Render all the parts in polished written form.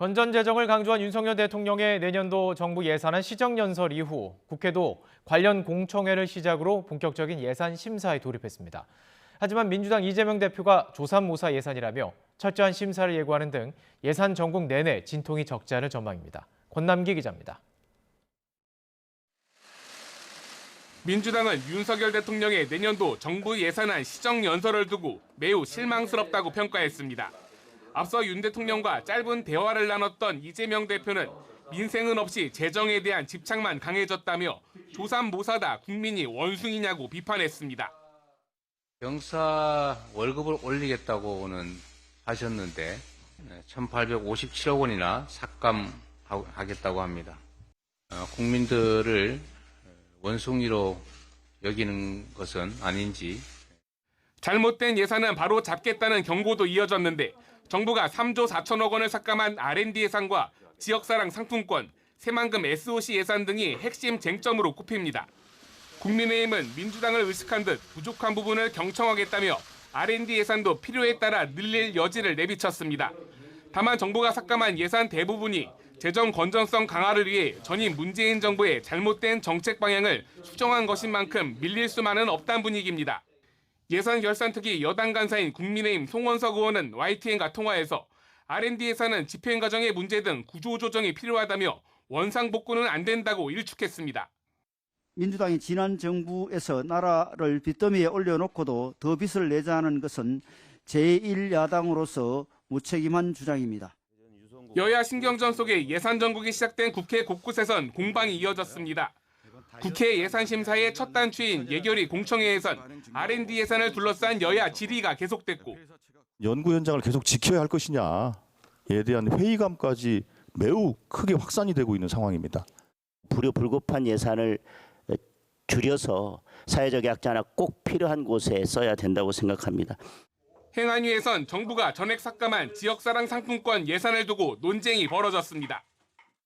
건전재정을 강조한 윤석열 대통령의 내년도 정부 예산안 시정연설 이후 국회도 관련 공청회를 시작으로 본격적인 예산 심사에 돌입했습니다. 하지만 민주당 이재명 대표가 조삼모사 예산이라며 철저한 심사를 예고하는 등 예산 전국 내내 진통이 적지 않을 전망입니다. 권남기 기자입니다. 민주당은 윤석열 대통령의 내년도 정부 예산안 시정연설을 두고 매우 실망스럽다고 평가했습니다. 앞서 윤 대통령과 짧은 대화를 나눴던 이재명 대표는 민생은 없이 재정에 대한 집착만 강해졌다며 조삼모사다 국민이 원숭이냐고 비판했습니다. 병사 월급을 올리겠다고는 하셨는데 1,857억 원이나 삭감하겠다고 합니다. 국민들을 원숭이로 여기는 것은 아닌지. 잘못된 예산은 바로 잡겠다는 경고도 이어졌는데 정부가 3조 4천억 원을 삭감한 R&D 예산과 지역사랑 상품권, 새만금 SOC 예산 등이 핵심 쟁점으로 꼽힙니다. 국민의힘은 민주당을 의식한 듯 부족한 부분을 경청하겠다며 R&D 예산도 필요에 따라 늘릴 여지를 내비쳤습니다. 다만 정부가 삭감한 예산 대부분이 재정 건전성 강화를 위해 전임 문재인 정부의 잘못된 정책 방향을 수정한 것인 만큼 밀릴 수만은 없다는 분위기입니다. 예산 결산특위 여당 간사인 국민의힘 송원석 의원은 YTN과 통화에서 R&D 예산은 집행 과정의 문제 등 구조 조정이 필요하다며 원상복구는 안 된다고 일축했습니다. 민주당이 지난 정부에서 나라를 빚더미에 올려놓고도 더 빚을 내자는 것은 제1야당으로서 무책임한 주장입니다. 여야 신경전 속에 예산 전국이 시작된 국회 곳곳에선 공방이 이어졌습니다. 국회 예산심사의 첫 단추인 예결위 공청회에선 R&D 예산을 둘러싼 여야 질의가 계속됐고 연구 현장을 계속 지켜야 할 것이냐에 대한 회의감까지 매우 크게 확산이 되고 있는 상황입니다. 불효불급한 예산을 줄여서 사회적 약자나 꼭 필요한 곳에 써야 된다고 생각합니다. 행안위에선 정부가 전액 삭감한 지역사랑 상품권 예산을 두고 논쟁이 벌어졌습니다.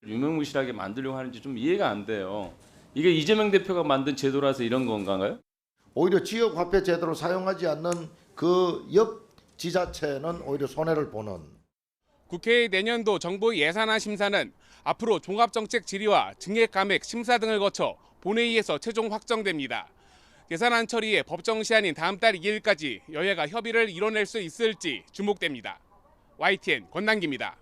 유명무실하게 만들려고 하는지 좀 이해가 안 돼요. 이게 이재명 대표가 만든 제도라서 이런 건가요? 오히려 지역화폐 제도를 사용하지 않는 그 옆 지자체는 오히려 손해를 보는. 국회의 내년도 정부 예산안 심사는 앞으로 종합정책 질의와 증액 감액 심사 등을 거쳐 본회의에서 최종 확정됩니다. 예산안 처리에 법정 시한인 다음 달 2일까지 여야가 협의를 이뤄낼 수 있을지 주목됩니다. YTN 권남기입니다.